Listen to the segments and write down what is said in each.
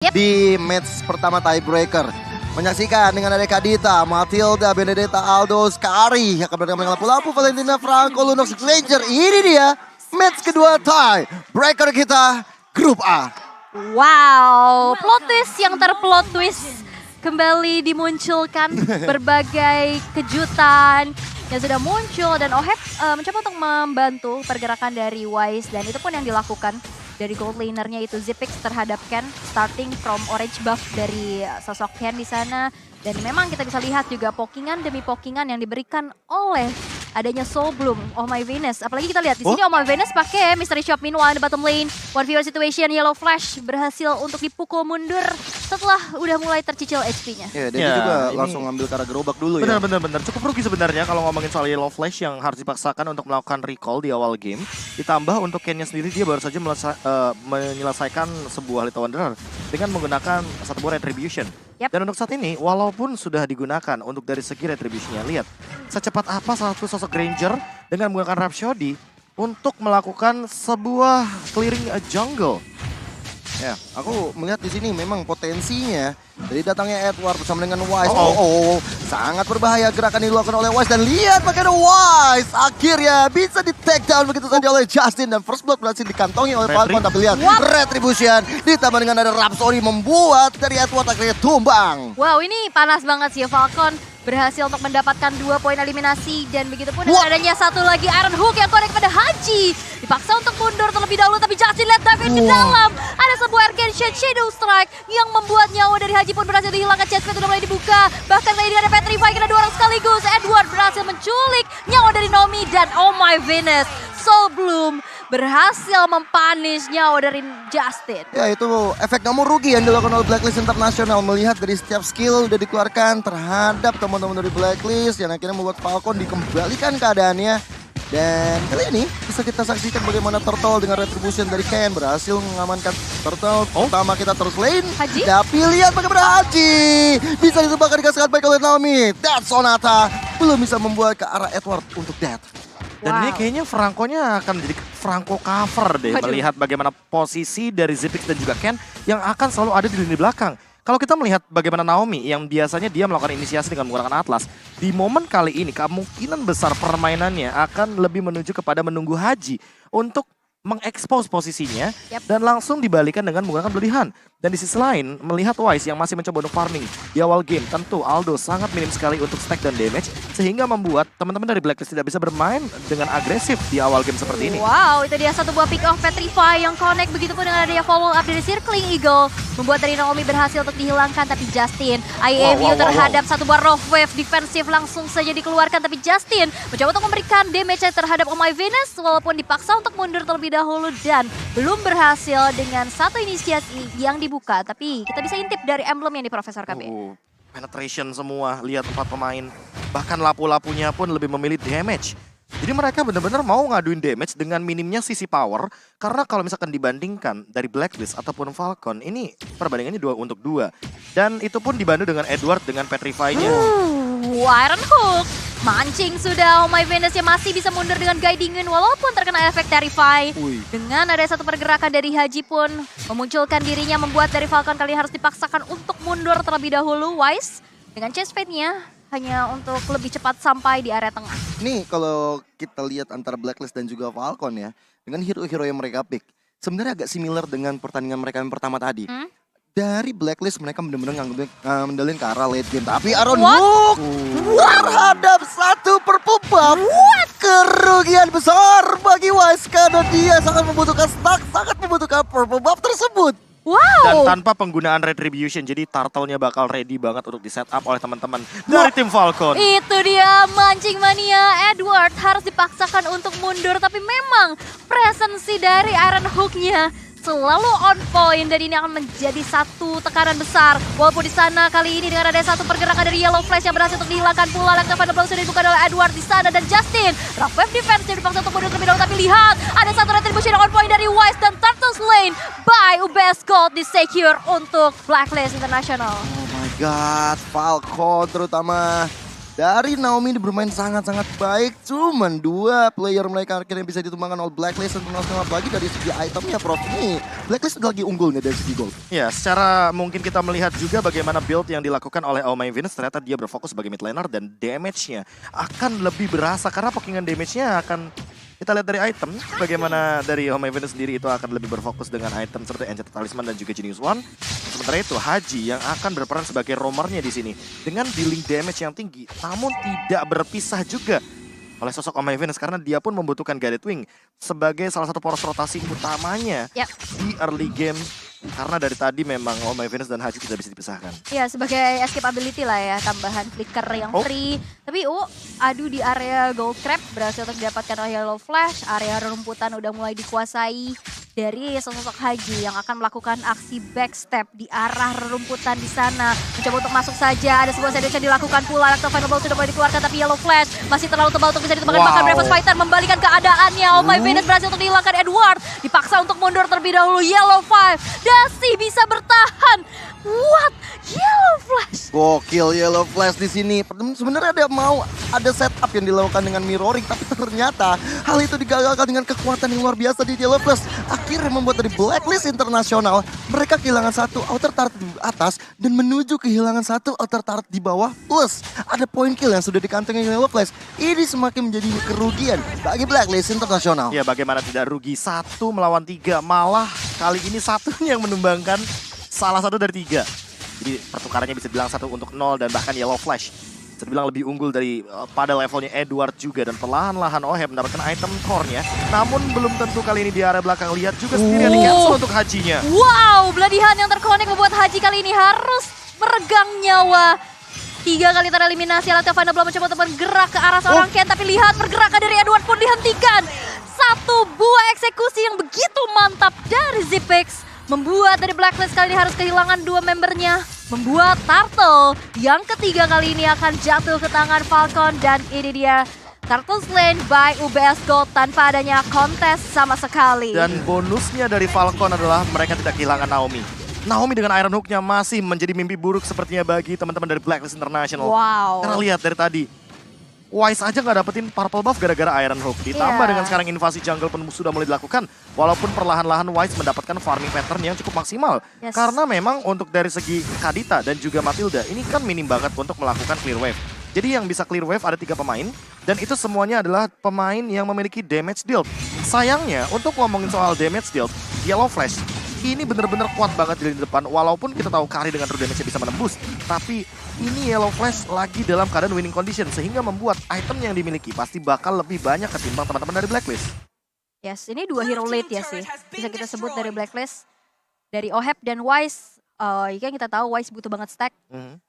di match pertama tiebreaker. Menyaksikan dengan ada Kadita, Matilda, Benedetta, Aldo, Skari. Akan bertemu dengan lampu-lampu Valentina, Franco, Lunox, Granger. Ini dia match kedua tiebreaker kita grup A. Wow, plot twist yang terplot twist kembali dimunculkan. Berbagai kejutan yang sudah muncul dan Ohep mencoba untuk membantu pergerakan dari Wise. Dan itu pun yang dilakukan dari gold lanernya itu Zipix terhadap Ken, starting from orange buff dari sosok Ken di sana. Dan memang kita bisa lihat juga pokingan demi pokingan yang diberikan oleh adanya Soul Bloom, Oh My Venus. Apalagi kita lihat di sini Oh My Venus pakai Mystery Shop meanwhile di bottom lane. 1v1 situation, Yellow Flash berhasil untuk dipukul mundur setelah udah mulai tercicil HP-nya. Ya, dia juga langsung ngambil cara gerobak dulu ya. Benar. Cukup rugi sebenarnya kalau ngomongin soal Yellow Flash yang harus dipaksakan untuk melakukan recall di awal game. Ditambah untuk Ken-nya sendiri dia baru saja menyelesaikan sebuah Little Wanderer dengan menggunakan satu buah Retribution. Dan untuk saat ini, walaupun sudah digunakan untuk dari segi retribusinya, lihat secepat apa satu sosok Granger dengan menggunakan Rhapsody untuk melakukan sebuah clearing jungle. Ya, aku melihat di sini memang potensinya dari datangnya Edward bersama dengan Wise. Sangat berbahaya gerakan yang dilakukan oleh Wise. Dan lihat bagaimana Wise akhirnya bisa di take down begitu saja oleh Justin. Dan first blood berhasil dikantongi oleh Falcon. Tapi lihat Retribution ditambah dengan ada Rhapsody membuat dari Edward akhirnya tumbang. Wow, ini panas banget sih Falcon. Berhasil untuk mendapatkan 2 poin eliminasi. Dan begitu pun adanya satu lagi Iron Hook yang connect pada Haji. Dipaksa untuk mundur terlebih dahulu tapi Justin lihat dive ke dalam. Ada sebuah Arcane Shadow Strike yang membuat nyawa dari Haji pun berhasil dihilangkan. Chestplate sudah mulai dibuka. Bahkan kali ini ada Petrify kena 2 orang sekaligus. Edward berhasil menculik nyawa dari Nomi dan Oh My Venus. Soul Bloom berhasil mempunish nyawa dari Justin. Ya, itu efek nomor rugi yang dilakukan oleh Blacklist International. Melihat dari setiap skill udah dikeluarkan terhadap teman-teman dari Blacklist yang akhirnya membuat Falcon dikembalikan keadaannya. Dan kali ini bisa kita saksikan bagaimana Turtle dengan Retribution dari Ken berhasil mengamankan Turtle. Pertama kita terus lane. Haji? Tapi lihat bagaimana Haji bisa ditembakkan dengan sangat baik oleh Naomi. Death Sonata belum bisa membuat ke arah Edward untuk death. Dan ini kayaknya Franco-nya akan menjadi Franco cover deh. Melihat bagaimana posisi dari Zipix dan juga Ken yang akan selalu ada di lini belakang. Kalau kita melihat bagaimana Naomi yang biasanya dia melakukan inisiasi dengan menggunakan Atlas. Di momen kali ini kemungkinan besar permainannya akan lebih menuju kepada menunggu Haji untuk mengekspos posisinya dan langsung dibalikan dengan menggunakan Bloody Hand. Dan di sisi lain, melihat Wise yang masih mencoba untuk farming di awal game, tentu Aldo sangat minim sekali untuk stack dan damage, sehingga membuat teman-teman dari Blacklist tidak bisa bermain dengan agresif di awal game seperti ini. Wow, itu dia satu buah pick off Petrify yang connect, begitu pun dengan adanya follow up dari Circling Eagle, membuat dari Naomi berhasil untuk dihilangkan, tapi Justin, IAMU terhadap satu buah Rough Wave defensif langsung saja dikeluarkan, tapi Justin mencoba untuk memberikan damage terhadap Oh My Venus, walaupun dipaksa untuk mundur terlebih dahulu dan belum berhasil dengan satu inisiasi yang dibuka, tapi kita bisa intip dari emblem yang di Profesor KB. Penetration semua, lihat 4 pemain. Bahkan lapu-lapunya pun lebih memilih damage. Jadi mereka benar-benar mau ngaduin damage dengan minimnya sisi power. Karena kalau misalkan dibandingkan dari Blacklist ataupun Falcon, ini perbandingannya 2 untuk 2. Dan itu pun dibantu dengan Edward dengan Petrify-nya. Iron Hook. Mancing sudah, Oh My Venus yang masih bisa mundur dengan Guiding Wind walaupun terkena efek Terrify. Dengan ada satu pergerakan dari Haji pun memunculkan dirinya membuat dari Falcon kali harus dipaksakan untuk mundur terlebih dahulu. Wise dengan chest fade-nya hanya untuk lebih cepat sampai di area tengah. Nih kalau kita lihat antara Blacklist dan juga Falcon ya, dengan hero-hero yang mereka pick, sebenarnya agak similar dengan pertandingan mereka yang pertama tadi. Dari Blacklist mereka benar-benar ngandelin ke arah late game. Tapi Iron Hook terhadap satu purple buff. Kerugian besar bagi Wise karena dia sangat membutuhkan stack, sangat membutuhkan purple buff tersebut. Dan tanpa penggunaan Retribution, jadi Turtle-nya bakal ready banget untuk di setup oleh teman-teman dari tim Falcon. Itu dia mancing mania, Edward harus dipaksakan untuk mundur, tapi memang presensi dari Iron Hook-nya selalu on point dan ini akan menjadi satu tekanan besar. Walaupun di sana kali ini dengan ada satu pergerakan dari Yellow Flash yang berhasil untuk dihilangkan pula. Lactavan belum sudah dibuka oleh Edward di sana dan Justin. Rough Wave defense yang dipaksa untuk mundur terlebih dahulu, tapi lihat ada satu retribution yang on point dari Wise dan Turtles Lane by UBS Gold di secure untuk Blacklist International. Oh my god, Falcon terutama Dari Naomi ini bermain sangat-sangat baik. Cuman 2 player mereka akhirnya bisa ditumbangkan oleh Blacklist International. Lagi dari segi itemnya Prof ini Blacklist lagi unggul nih dari segi gold. Ya, secara mungkin kita melihat juga bagaimana build yang dilakukan oleh Oh My Venus. Ternyata dia berfokus sebagai mid laner dan damage-nya akan lebih berasa. Karena pokingan damage-nya akan kita lihat dari item. Bagaimana dari Oh My Venus sendiri itu akan lebih berfokus dengan item seperti Enchanted Talisman dan juga Genius One. Sementara itu Haji yang akan berperan sebagai roamernya di sini. Dengan dealing damage yang tinggi. Namun tidak berpisah juga oleh sosok Oh My Venus. Karena dia pun membutuhkan Guided Wing sebagai salah satu poros rotasi utamanya di early game. Karena dari tadi memang Oh My Venus dan Haji tidak bisa dipisahkan. Ya, sebagai escape ability lah ya, tambahan flicker yang free. Tapi adu di area Gold Crab berhasil untuk didapatkan oleh Yellow Flash. Area rumputan udah mulai dikuasai dari sosok Haji yang akan melakukan aksi backstep di arah rumputan di sana. Mencoba untuk masuk saja, ada sebuah sandwich yang dilakukan pula. Final Ball sudah mulai dikeluarkan tapi Yellow Flash masih terlalu tebal untuk bisa ditemukan. Bahkan Bravos Fighter membalikan keadaannya. Oh My Venus berhasil untuk dihilangkan Edward. Dipaksa untuk mundur terlebih dahulu. Yellow 5 masih bisa bertahan. What? Yellow Flash. Gokil Yellow Flash di sini. Sebenarnya ada setup yang dilakukan dengan mirroring, tapi ternyata hal itu digagalkan dengan kekuatan yang luar biasa di Yellow Flash. Akhirnya membuat dari Blacklist International mereka kehilangan 1 outer turret di atas dan menuju kehilangan 1 outer turret di bawah. Plus ada point kill yang sudah dikantongi Yellow Flash. Ini semakin menjadi kerugian bagi Blacklist International. Ya, bagaimana tidak rugi 1 melawan 3, malah kali ini satunya yang menumbangkan salah satu dari 3. Jadi pertukarannya bisa bilang 1 untuk 0 dan bahkan Yellow Flash bisa dibilang lebih unggul dari pada levelnya Edward juga. Dan perlahan-lahan Oheb mendapatkan item core-nya. Namun belum tentu kali ini di area belakang. Lihat juga sendirian di cancel untuk Hajinya. Wow, Bloody Hand yang terkonek membuat Haji kali ini harus meregang nyawa. 3 kali tereliminasi. Alatnya Final Blow mencoba untuk bergerak ke arah seorang Ken. Tapi lihat pergerakan dari Edward pun dihentikan. 1 buah eksekusi yang begitu mantap dari Zipex. Membuat dari Blacklist kali ini harus kehilangan 2 membernya. Membuat Turtle yang ketiga kali ini akan jatuh ke tangan Falcon. Dan ini dia Turtle Slain by UBS Gold tanpa adanya kontes sama sekali. Dan bonusnya dari Falcon adalah mereka tidak kehilangan Naomi. Naomi dengan Iron Hook-nya masih menjadi mimpi buruk sepertinya bagi teman-teman dari Blacklist International. Wow. Karena lihat dari tadi, Wise aja nggak dapetin purple buff gara-gara Iron Hook. Ditambah dengan sekarang invasi jungle pun sudah mulai dilakukan. Walaupun perlahan-lahan Wise mendapatkan farming pattern yang cukup maksimal. Karena memang untuk dari segi Kadita dan juga Matilda, ini kan minim banget untuk melakukan clear wave. Jadi yang bisa clear wave ada 3 pemain. Dan itu semuanya adalah pemain yang memiliki damage deal. Sayangnya untuk ngomongin soal damage deal, Yellow Flash ini bener-bener kuat banget di lini depan. Walaupun kita tahu Kari dengan true damage-nya bisa menembus. Tapi ini Yellow Flash lagi dalam keadaan winning condition. Sehingga membuat item yang dimiliki pasti bakal lebih banyak ketimbang teman-teman dari Blacklist. Yes, ini 2 hero late ya sih. Bisa kita sebut dari Blacklist. Dari Oheb dan Wise. Kan kita tahu Wise butuh banget stack.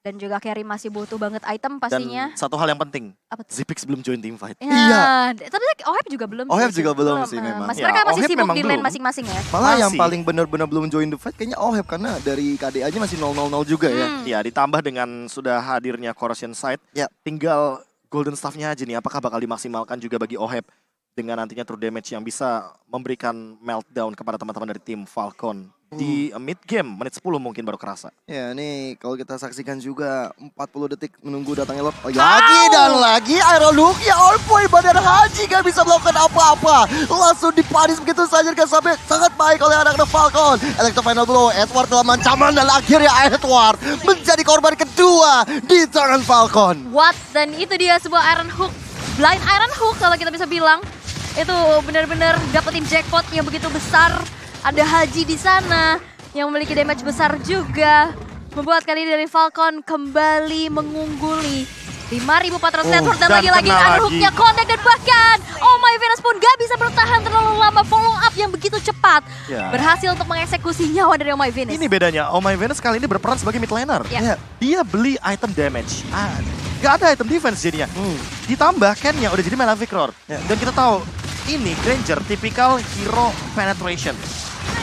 Dan juga Carry masih butuh banget item pastinya. Dan satu hal yang penting, Zipex belum join team fight. Iya. Tapi Oheb juga belum. Oheb juga belum sih memang. Mereka masih sibuk di lane masing-masing ya. Malah yang paling benar-benar belum join the fight kayaknya Oheb. Karena dari KDA aja masih 0-0-0 juga ya. Ya, ditambah dengan sudah hadirnya Corrosion Side. Tinggal Golden Staff-nya aja nih, apakah bakal dimaksimalkan juga bagi Oheb. Dengan nantinya true damage yang bisa memberikan meltdown kepada teman-teman dari tim Falcon. Di mid game, menit 10 mungkin baru kerasa. Ya nih kalau kita saksikan juga 40 detik menunggu datangnya Lord. Lagi dan lagi Iron Hook ya all point badan Haji gak bisa melakukan apa-apa. Langsung dipanis begitu saja kan sampai sangat baik oleh anak-anak Falcon. Electro Final Blow, Edward dalam ancaman dan akhirnya Edward menjadi korban kedua di tangan Falcon. What? Dan itu dia sebuah Iron Hook. Blind Iron Hook kalau kita bisa bilang. Itu benar-benar dapetin jackpot yang begitu besar. Ada Haji di sana yang memiliki damage besar juga. Membuat kali ini dari Falcon kembali mengungguli. 5.400 network dan lagi-lagi Iron Hook-nya connect dan bahkan Oh My Venus pun gak bisa bertahan terlalu lama. Follow up yang begitu cepat. Berhasil untuk mengeksekusi nyawa dari Oh My Venus. Ini bedanya, Oh My Venus kali ini berperan sebagai mid laner. Dia beli item damage. Gak ada item defense jadinya. Ditambah Ken-nya udah jadi Malefic Roar. Dan kita tahu ini Granger tipikal hero penetration.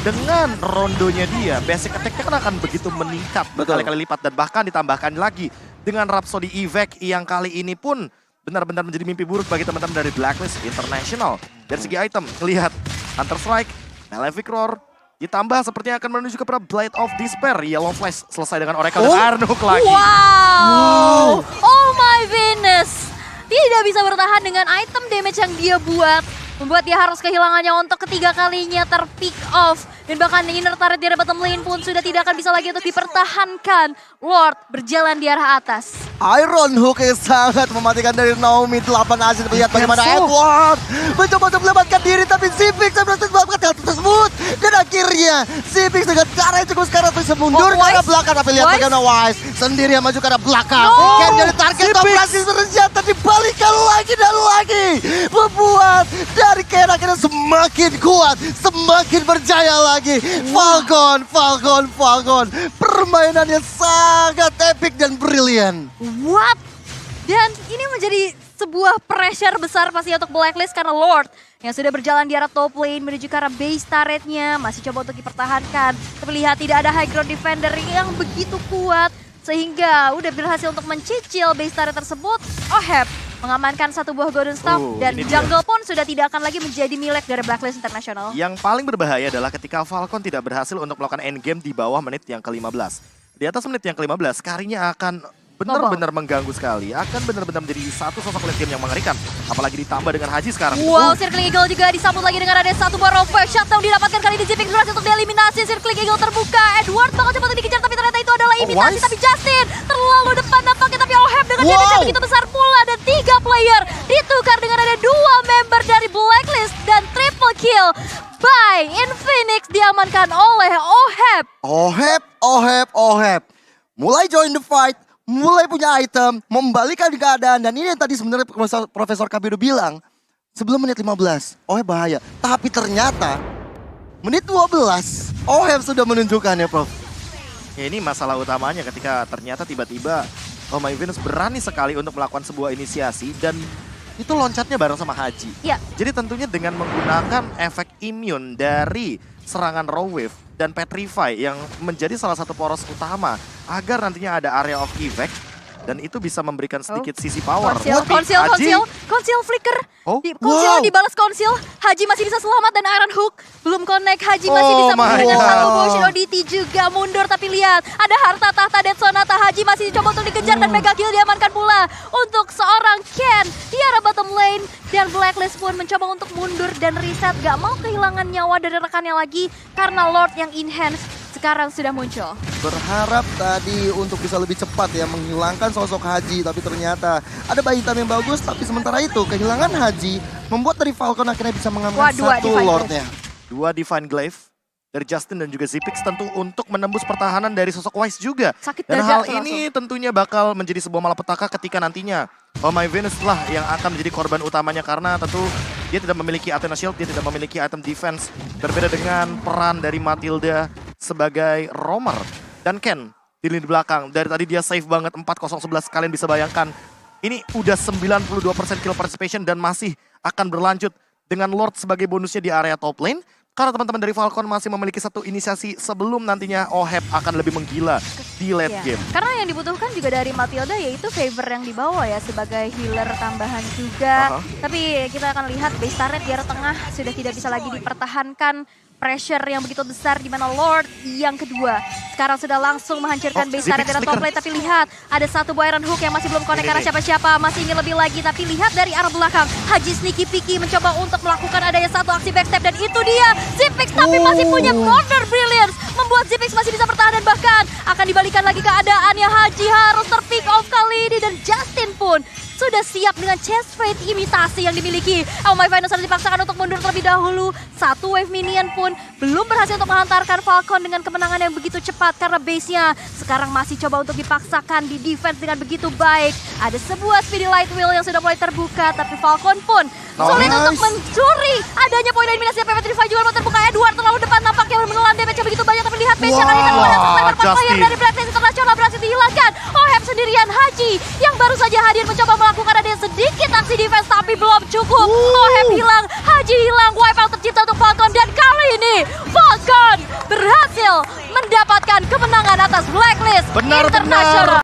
Dengan rondonya dia, basic attack-nya kan akan begitu meningkat berkali-kali lipat. Dan bahkan ditambahkan lagi dengan Rhapsody Evac yang kali ini pun benar-benar menjadi mimpi buruk bagi teman-teman dari Blacklist International. Dari segi item, lihat Hunter Strike, Malefic Roar, Ditambah sepertinya akan menuju kepada Blade of Despair. Yellow Flash selesai dengan Oracle dan Arnuk lagi. Wow. Oh my goodness. Tidak bisa bertahan dengan item damage yang dia buat. Membuat dia harus kehilangannya untuk ketiga kalinya terpick off. Dan bahkan inner turret di bottom lane pun sudah tidak akan bisa lagi untuk dipertahankan. Lord berjalan di arah atas. Iron Hook yang sangat mematikan dari Naomi. 8 asis, lihat bagaimana Edward mencoba untuk menyelamatkan diri, tapi Zipix berhasil menyelamatkan hal tersebut. Dan akhirnya Zipix dengan cara yang cukup sekarang bisa mundur ke arah belakang, tapi lihat bagaimana Wise sendirian maju ke arah belakang. Ken jadi target operasi ternyata dibalikan lagi dan lagi, membuat dari Ken akhirnya semakin kuat, semakin berjaya lagi. Falcon, permainan yang sangat epic dan brilian. What? Dan ini menjadi sebuah pressure besar pasti untuk Blacklist karena Lord yang sudah berjalan di arah top lane menuju ke arah base turretnya masih coba untuk dipertahankan. Tapi lihat tidak ada high ground defender yang begitu kuat sehingga udah berhasil untuk mencicil base turret tersebut. Oheb mengamankan satu buah golden staff dan jungle pun sudah tidak akan lagi menjadi milik dari Blacklist International. Yang paling berbahaya adalah ketika Falcon tidak berhasil untuk melakukan endgame di bawah menit yang ke-15. Di atas menit yang ke-15, Karinya akan benar-benar mengganggu sekali. Akan benar-benar menjadi satu sosok late game yang mengerikan. Apalagi ditambah dengan Haji sekarang. Wow, Circling Eagle juga disambut lagi dengan ada satu buah Rover Shutdown didapatkan kali ini. Zipix berhasil untuk dieliminasi. Circling Eagle terbuka. Edward bakal coba untuk dikejar, tapi ternyata itu adalah imitasi. Tapi Justin terlalu depan nampaknya, tapi Oheb dengan damage yang begitu besar pula. Dan 3 player ditukar dengan ada 2 member dari Blacklist. Dan triple kill by Infinix diamankan oleh Oheb. Oheb. Mulai join the fight, mulai punya item, membalikan keadaan. Dan ini yang tadi sebenarnya Profesor Kabiru bilang, sebelum menit 15, Oheb bahaya. Tapi ternyata menit 12, Oheb sudah menunjukkannya, Prof. Ya, ini masalah utamanya ketika ternyata tiba-tiba Oh My Venus berani sekali untuk melakukan sebuah inisiasi dan itu loncatnya bareng sama Haji. Ya. Jadi tentunya dengan menggunakan efek immune dari serangan Raw Wave dan Petrify yang menjadi salah satu poros utama agar nantinya ada area of effect dan itu bisa memberikan sedikit sisi power. Konsil flicker. Konsil dibalas konsil. Haji masih bisa selamat dan Iron Hook belum connect. Haji masih bisa memberikan satu motion ODT juga mundur, tapi lihat ada harta tahta Dead Sonata. Haji masih coba untuk dikejar dan mega kill diamankan pula untuk seorang Ken di arah bottom lane. Dan Blacklist pun mencoba untuk mundur dan reset, gak mau kehilangan nyawa dari rekannya lagi karena Lord yang enhance sekarang sudah muncul. Berharap tadi untuk bisa lebih cepat ya menghilangkan sosok Haji, tapi ternyata ada bayi hitam yang bagus, tapi sementara itu kehilangan Haji membuat dari Falcon akhirnya bisa mengamankan satu Lordnya. 2 Divine Glaive dari Justin dan juga Zipix tentu untuk menembus pertahanan dari sosok Wise juga. Dan hal ini tentunya bakal menjadi sebuah malapetaka ketika nantinya Oh My Venus lah yang akan menjadi korban utamanya karena tentu dia tidak memiliki Athena Shield, dia tidak memiliki item defense. Berbeda dengan peran dari Matilda sebagai roamer. Dan Ken di lini belakang, dari tadi dia safe banget 4-0-11, kalian bisa bayangkan. Ini udah 92% kill participation dan masih akan berlanjut dengan Lord sebagai bonusnya di area top lane. Karena teman-teman dari Falcon masih memiliki satu inisiasi sebelum nantinya Oheb akan lebih menggila di late game. Karena yang dibutuhkan juga dari Matilda yaitu favor yang dibawa ya sebagai healer tambahan juga. Tapi kita akan lihat base turret di arah tengah sudah tidak bisa lagi dipertahankan. Pressure yang begitu besar di mana Lord yang kedua sekarang sudah langsung menghancurkan base turret dari top lane. Tapi lihat ada satu buah Iron Hook yang masih belum connect karena siapa-siapa, masih ingin lebih lagi. Tapi lihat dari arah belakang Haji sneaky picky mencoba untuk melakukan adanya satu aksi backstep dan itu dia Zipix tapi masih punya corner brilliance membuat Zipix masih bisa bertahan dan bahkan akan dibalikan lagi keadaannya. Haji harus terpick off kali ini dan Justin pun sudah siap dengan chest fade imitasi yang dimiliki. Oh My Venus harus dipaksakan untuk mundur terlebih dahulu. Satu wave minion pun belum berhasil untuk menghantarkan Falcon dengan kemenangan yang begitu cepat karena base-nya sekarang masih coba untuk dipaksakan di defense dengan begitu baik. Ada sebuah speedy light wheel yang sudah mulai terbuka tapi Falcon pun sulit untuk mencuri adanya poin eliminasi. Petrify juga mau terbuka. Edward terlalu depan nampaknya menelan damage yang begitu banyak tapi lihat base-nya kali ini ada player dari Blacklist International berhasil dihilangkan. Oheb sendirian. Haji yang baru saja hadir mencoba melakukan ada sedikit aksi defense tapi belum cukup. Oheb hilang, Haji hilang, wipeout tercipta untuk Falcon dan kali ini Falcon berhasil mendapatkan kemenangan atas Blacklist International.